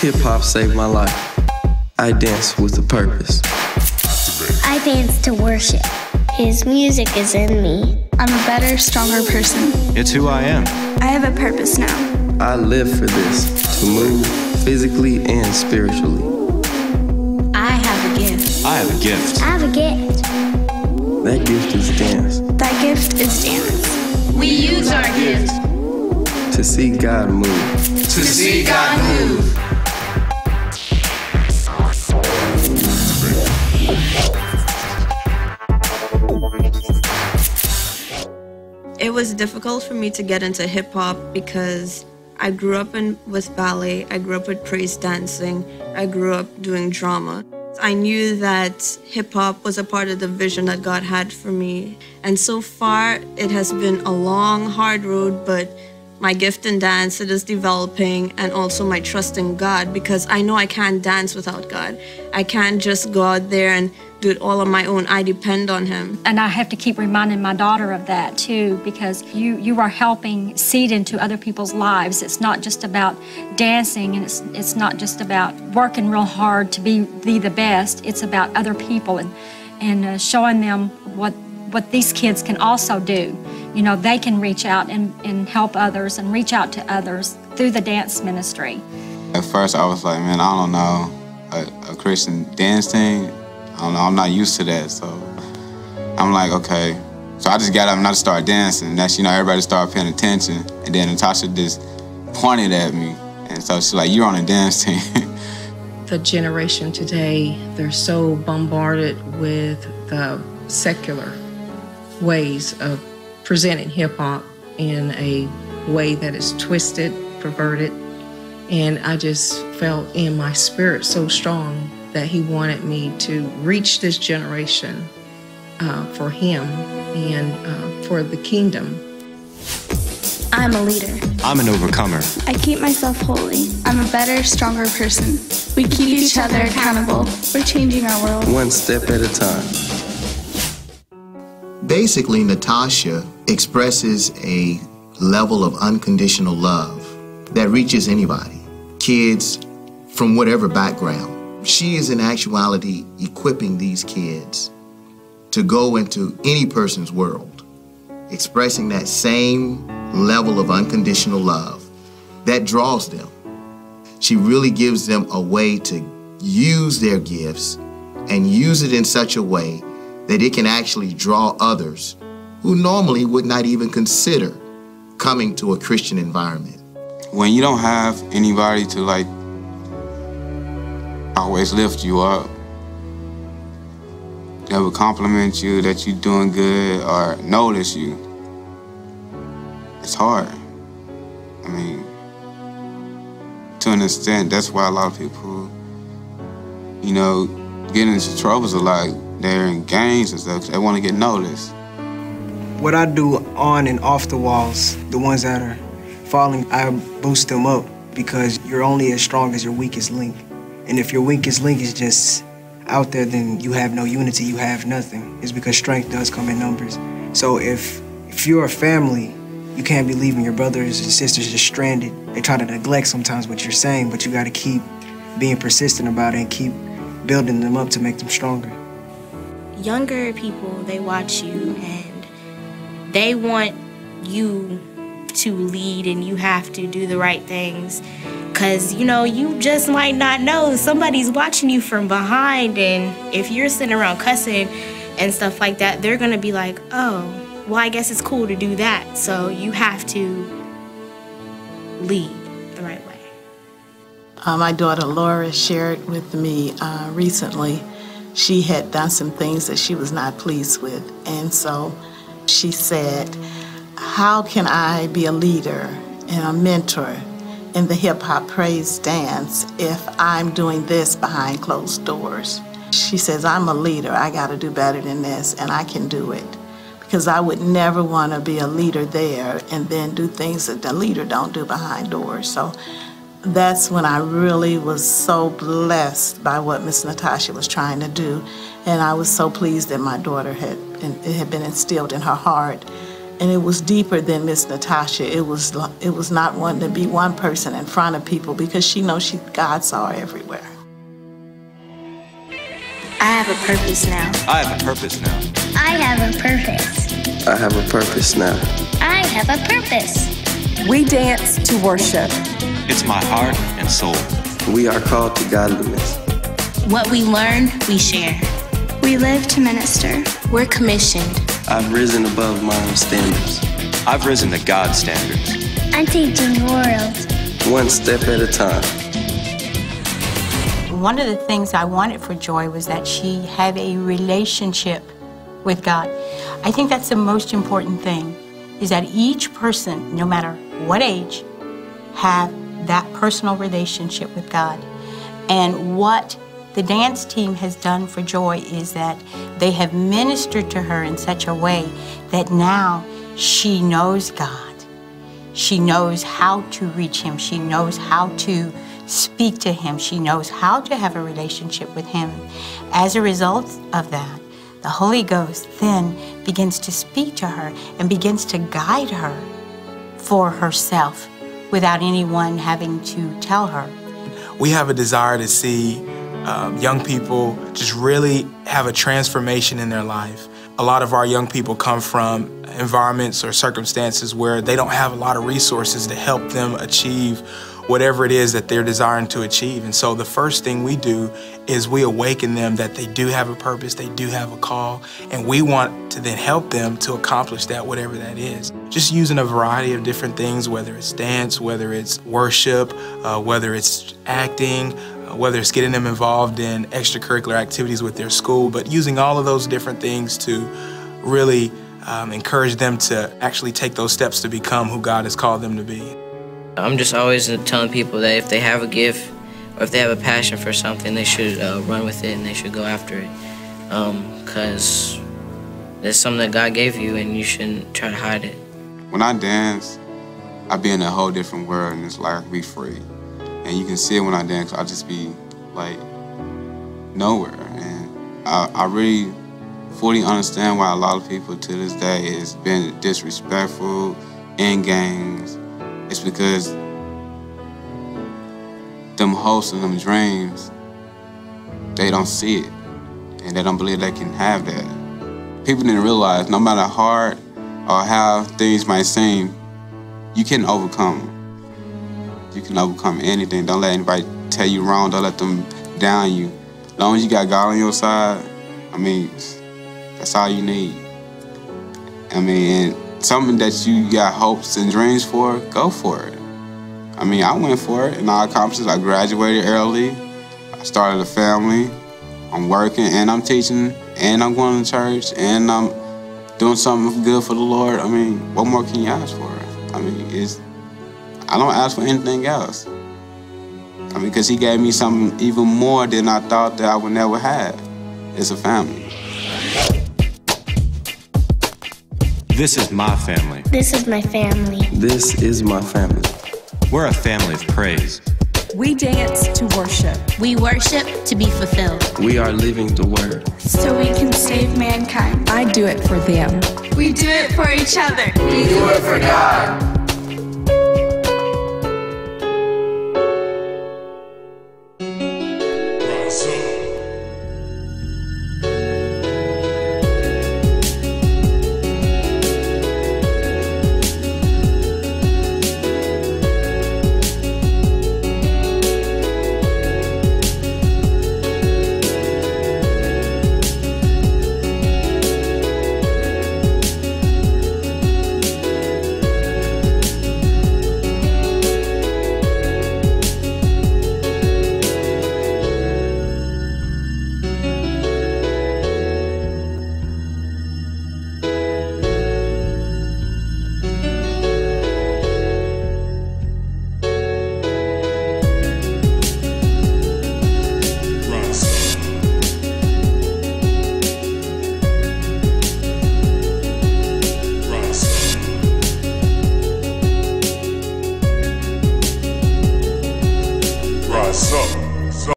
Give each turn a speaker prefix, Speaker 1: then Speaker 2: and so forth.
Speaker 1: Hip-hop saved my life. I dance with a purpose.
Speaker 2: I dance to worship. His music is in me.
Speaker 3: I'm a better, stronger person.
Speaker 4: It's who I am.
Speaker 3: I have a purpose now.
Speaker 1: I live for this, to move physically and spiritually.
Speaker 2: I have a gift.
Speaker 4: I have a gift.
Speaker 2: I have a gift.
Speaker 1: That gift is dance.
Speaker 3: That gift is dance.
Speaker 5: We use our gift
Speaker 1: To see God move.
Speaker 5: to see God move.
Speaker 6: It was difficult for me to get into hip-hop because I grew up with ballet, I grew up with praise dancing, I grew up doing drama. I knew that hip-hop was a part of the vision that God had for me. And so far, it has been a long, hard road, but my gift in dance, it is developing, and also my trust in God, because I know I can't dance without God. I can't just go out there and do it all on my own. I depend on Him.
Speaker 7: And I have to keep reminding my daughter of that too, because you are helping seed into other people's lives. It's not just about dancing, and it's not just about working real hard to be the best. It's about other people and showing them what these kids can also do. You know, they can reach out and help others and reach out to others through the dance ministry.
Speaker 8: At first I was like, man, I don't know, a Christian dance thing, I don't know, I'm not used to that. So I'm like, okay. So I just got up and I just started dancing. Next, everybody started paying attention. And then Natasha just pointed at me. And so she's like, you're on a dance team.
Speaker 9: The generation today, they're so bombarded with the secular ways of presenting hip-hop in a way that is twisted, perverted. And I just felt in my spirit so strong that He wanted me to reach this generation for Him and for the kingdom.
Speaker 3: I'm a leader.
Speaker 4: I'm an overcomer.
Speaker 3: I keep myself holy. I'm a better, stronger person. We keep each other accountable. We're changing our world.
Speaker 1: One step at a time.
Speaker 10: Basically, Natasha expresses a level of unconditional love that reaches anybody, kids from whatever background. She is in actuality equipping these kids to go into any person's world, expressing that same level of unconditional love that draws them. She really gives them a way to use their gifts and use it in such a way that it can actually draw others who normally would not even consider coming to a Christian environment.
Speaker 8: When you don't have anybody to always lift you up, that would compliment you that you're doing good or notice you, it's hard. I mean, to an extent, that's why a lot of people, get into troubles a lot. They're in gangs and stuff. They want to get noticed.
Speaker 11: What I do on and off the walls, the ones that are falling, I boost them up, because you're only as strong as your weakest link. And if your weakest link is just out there, then you have no unity, you have nothing. It's because strength does come in numbers. So if you're a family, you can't be leaving your brothers and sisters just stranded. They try to neglect sometimes what you're saying, but you got to keep being persistent about it and keep building them up to make them stronger.
Speaker 12: Younger people, they watch you and they want you to lead, and you have to do the right things, because you just might not know somebody's watching you from behind, and if you're sitting around cussing and stuff like that, they're gonna be like, oh, well, I guess it's cool to do that. So you have to lead the right way.
Speaker 13: My daughter Laura shared with me recently, she had done some things that she was not pleased with, and so she said, how can I be a leader and a mentor in the hip-hop praise dance if I'm doing this behind closed doors? She says, I'm a leader, I gotta do better than this, and I can do it. Because I would never want to be a leader there and then do things that the leader don't do behind doors. So that's when I really was so blessed by what Miss Natasha was trying to do. And I was so pleased that my daughter it had been instilled in her heart And it was deeper than Miss Natasha. It was not wanting to be one person in front of people because she knows God saw her everywhere.
Speaker 12: I have a purpose now.
Speaker 4: I have a purpose now.
Speaker 2: I have a purpose.
Speaker 1: I have a purpose now.
Speaker 2: I have a purpose.
Speaker 14: We dance to worship.
Speaker 4: It's my heart and soul.
Speaker 1: We are called to godliness.
Speaker 12: What we learn, we share.
Speaker 3: We live to minister.
Speaker 12: We're commissioned.
Speaker 1: I've risen above my own standards.
Speaker 4: I've risen to God's standards.
Speaker 2: I'm teaching the world.
Speaker 1: One step at a time.
Speaker 15: One of the things I wanted for Joy was that she have a relationship with God. I think that's the most important thing, is that each person, no matter what age, have that personal relationship with God. And what the dance team has done for Joy is that they have ministered to her in such a way that now she knows God. She knows how to reach Him. She knows how to speak to Him. She knows how to have a relationship with Him. As a result of that, the Holy Ghost then begins to speak to her and begins to guide her for herself without anyone having to tell her.
Speaker 16: We have a desire to see young people just really have a transformation in their life. A lot of our young people come from environments or circumstances where they don't have a lot of resources to help them achieve whatever it is that they're desiring to achieve. And so the first thing we do is we awaken them that they do have a purpose, they do have a call, and we want to then help them to accomplish that, whatever that is. Just using a variety of different things, whether it's dance, whether it's worship, whether it's acting, whether it's getting them involved in extracurricular activities with their school, but using all of those different things to really encourage them to actually take those steps to become who God has called them to be.
Speaker 17: I'm just always telling people that if they have a gift or if they have a passion for something, they should run with it and they should go after it. Because it's something that God gave you and you shouldn't try to hide it.
Speaker 8: When I dance, I be in a whole different world and it's like I be free. And you can see it when I dance, I just be like nowhere. And I really fully understand why a lot of people to this day is been disrespectful in gangs. It's because them hopes and them dreams, they don't see it. And they don't believe they can have that. People didn't realize no matter how hard or how things might seem, you can overcome them. You can overcome anything. Don't let anybody tell you wrong. Don't let them down you. As long as you got God on your side, I mean, that's all you need. I mean, and something that you got hopes and dreams for, go for it. I mean, I went for it and I accomplished it. I graduated early. I started a family. I'm working and I'm teaching and I'm going to church and I'm doing something good for the Lord. I mean, what more can you ask for? I mean, I don't ask for anything else. I mean, because He gave me something even more than I thought that I would never have. It's a family.
Speaker 4: This is my family.
Speaker 2: This is my family.
Speaker 1: This is my family.
Speaker 4: We're a family of praise.
Speaker 14: We dance to worship.
Speaker 12: We worship to be fulfilled.
Speaker 1: We are living the word.
Speaker 3: So we can save mankind.
Speaker 14: I do it for them.
Speaker 3: We do it for each other.
Speaker 5: We do it for God.